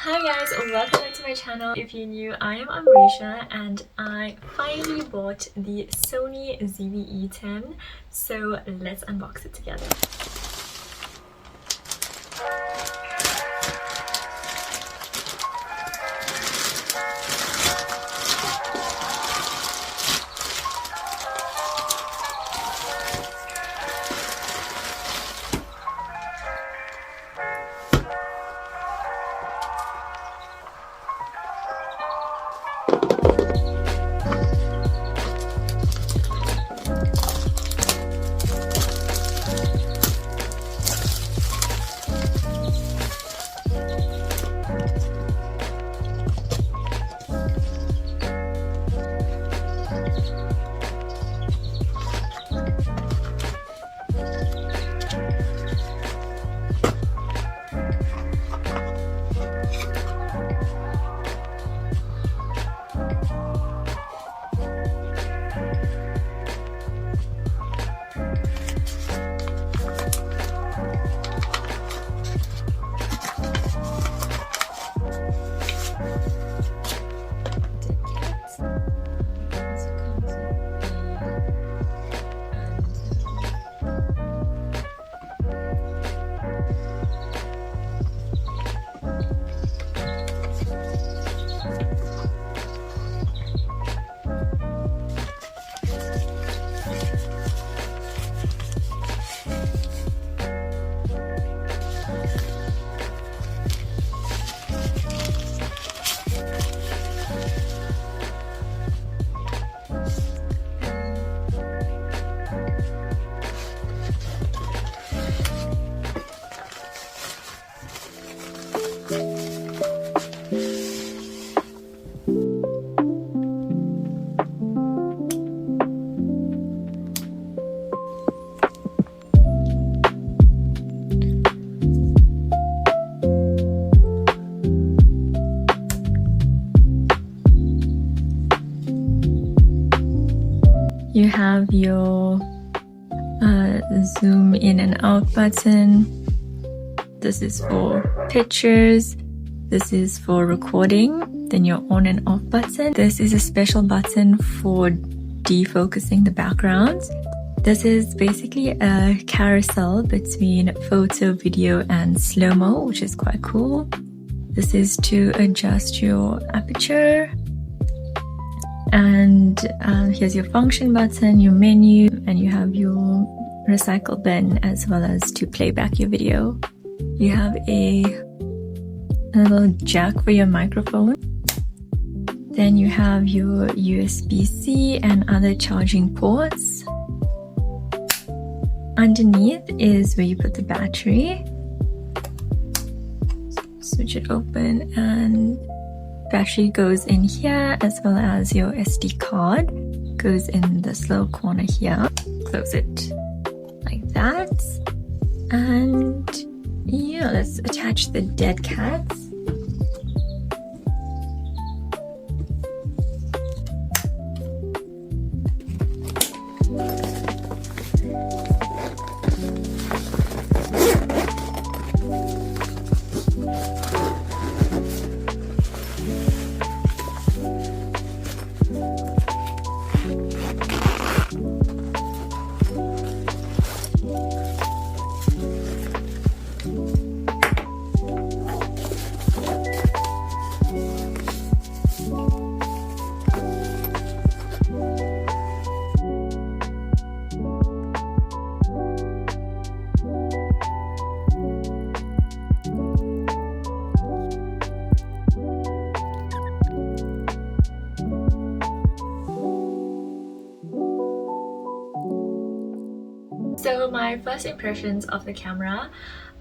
Hi guys, welcome back to my channel. If you're new, I am Amrisha and I finally bought the Sony ZV-E10, so let's unbox it together. You have your zoom in and out button. This is for pictures. This is for recording. Then your on and off button. This is a special button for defocusing the backgrounds. This is basically a carousel between photo, video, and slow-mo, which is quite cool. This is to adjust your aperture. And here's your function button, your menu, and you have your recycle bin as well as to play back your video. You have a little jack for your microphone. Then you have your USB-C and other charging ports. Underneath is where you put the battery. Switch it open and battery goes in here, as well as your SD card goes in this little corner here. Close it like that. And yeah, let's attach the dead cats. So my first impressions of the camera,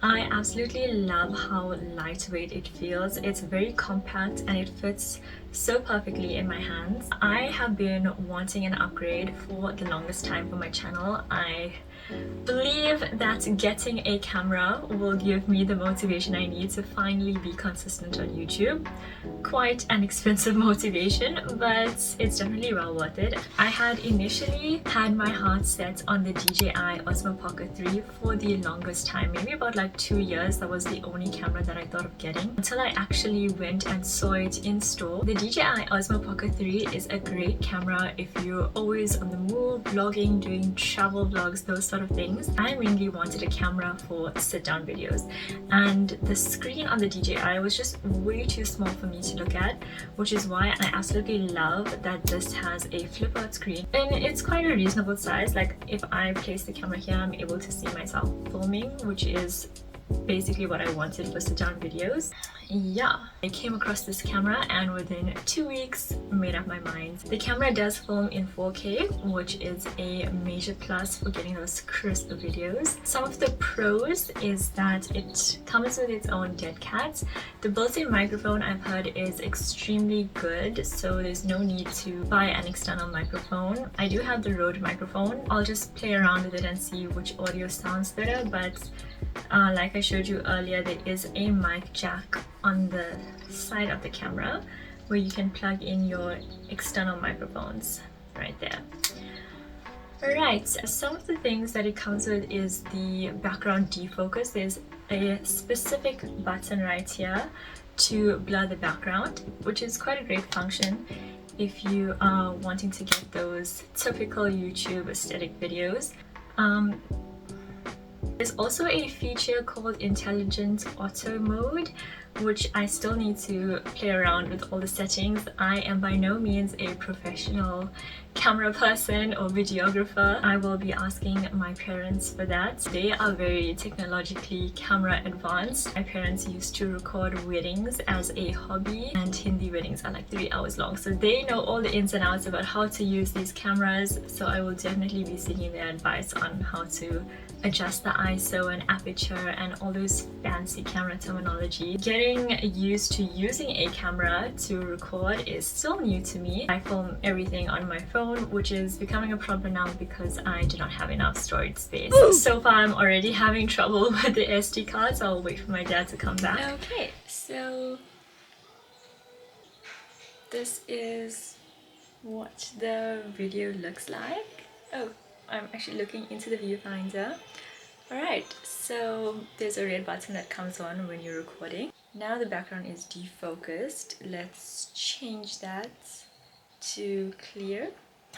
I absolutely love how lightweight it feels. It's very compact and it fits so perfectly in my hands. I have been wanting an upgrade for the longest time for my channel. I believe that getting a camera will give me the motivation I need to finally be consistent on YouTube. Quite an expensive motivation, but it's definitely well worth it. I had initially had my heart set on the DJI Osmo Pocket 3 for the longest time, maybe about like 2 years. That was the only camera that I thought of getting until I actually went and saw it in store. The DJI Osmo Pocket 3 is a great camera if you're always on the move, vlogging, doing travel vlogs, those sort of things. I mainly wanted a camera for sit-down videos, and the screen on the DJI was just way too small for me to look at, which is why I absolutely love that this has a flip-out screen, and it's quite a reasonable size. Like if I place the camera here, I'm able to see myself filming, which is basically what I wanted for sit-down videos. Yeah, I came across this camera and within 2 weeks made up my mind. The camera does film in 4K, which is a major plus for getting those crisp videos. Some of the pros is that it comes with its own dead cat. The built-in microphone I've heard is extremely good, so there's no need to buy an external microphone. I do have the Rode microphone. I'll just play around with it and see which audio sounds better, but like I showed you earlier, there is a mic jack on the side of the camera where you can plug in your external microphones right there. Alright, some of the things that it comes with is the background defocus. There's a specific button right here to blur the background, which is quite a great function if you are wanting to get those typical YouTube aesthetic videos. There's also a feature called Intelligent Auto Mode, which I still need to play around with all the settings. I am by no means a professional camera person or videographer. I will be asking my parents for that. They are very technologically camera advanced. My parents used to record weddings as a hobby, and Hindi weddings are like 3 hours long, so they know all the ins and outs about how to use these cameras. So I will definitely be seeking their advice on how to adjust the ISO and aperture and all those fancy camera terminology. Getting used to using a camera to record is still new to me. I film everything on my phone, which is becoming a problem now because I do not have enough storage space. So far I'm already having trouble with the SD card, so I'll wait for my dad to come back. Okay, so this is what the video looks like. Oh, I'm actually looking into the viewfinder. Alright, so there's a red button that comes on when you're recording. Now the background is defocused. Let's change that to clear.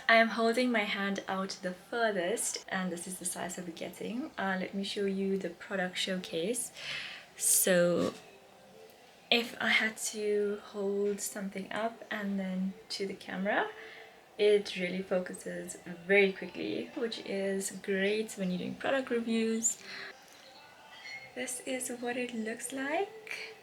I am holding my hand out the furthest, and this is the size of it getting. Let me show you the product showcase. So if I had to hold something up and then to the camera, it really focuses very quickly, which is great when you're doing product reviews. This is what it looks like.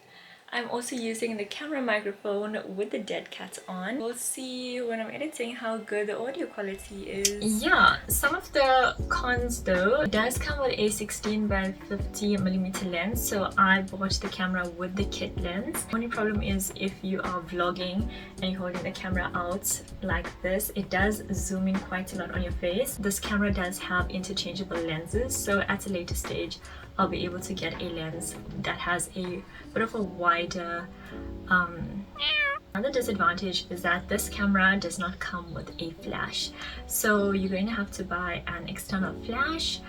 I'm also using the camera microphone with the dead cat on. We'll see when I'm editing how good the audio quality is. Yeah, some of the cons though, it does come with a 16x50mm lens, so I bought the camera with the kit lens. The only problem is if you are vlogging and you're holding the camera out like this, it does zoom in quite a lot on your face. This camera does have interchangeable lenses, so at a later stage I'll be able to get a lens that has a bit of a wider Another disadvantage is that this camera does not come with a flash, so you're going to have to buy an external flash.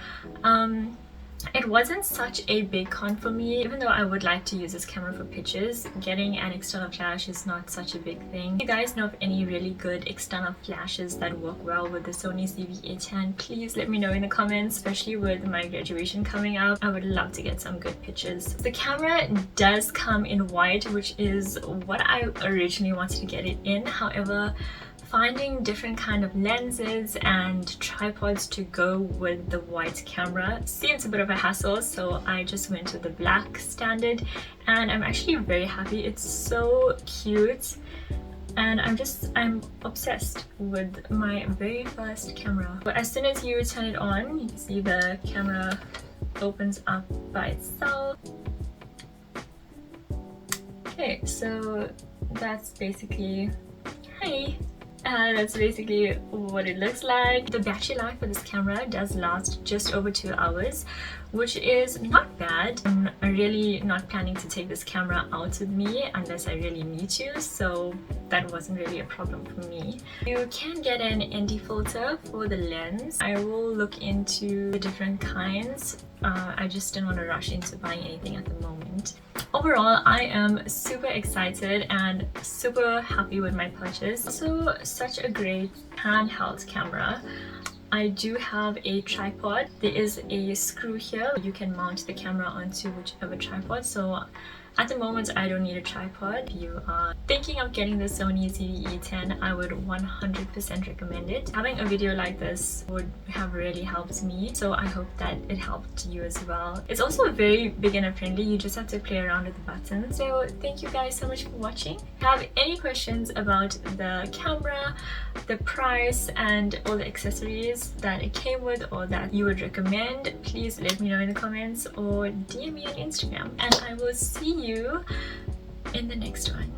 It wasn't such a big con for me, even though I would like to use this camera for pictures. Getting an external flash is not such a big thing. If you guys know of any really good external flashes that work well with the Sony ZV-E10, please let me know in the comments, especially with my graduation coming up. I would love to get some good pictures. The camera does come in white, which is what I originally wanted to get it in. However, finding different kind of lenses and tripods to go with the white camera seems a bit of a hassle, so I just went with the black standard, and I'm actually very happy. It's so cute, and I'm obsessed with my very first camera. But as soon as you turn it on, you can see the camera opens up by itself. Okay, so that's basically, hi. and that's basically what it looks like. The battery life for this camera does last just over 2 hours, which is not bad. I'm really not planning to take this camera out with me unless I really need to, so that wasn't really a problem for me. You can get an ND filter for the lens. I will look into the different kinds. I just didn't want to rush into buying anything at the moment. Overall, I am super excited and super happy with my purchase. Also, such a great handheld camera. I do have a tripod. There is a screw here. You can mount the camera onto whichever tripod. So at the moment, I don't need a tripod. If you are thinking of getting the Sony ZV-E10, I would 100% recommend it. Having a video like this would have really helped me, so I hope that it helped you as well. It's also very beginner friendly. You just have to play around with the buttons. So thank you guys so much for watching. If you have any questions about the camera, the price, and all the accessories that it came with or that you would recommend, please let me know in the comments or DM me on Instagram, and I will see you in the next one.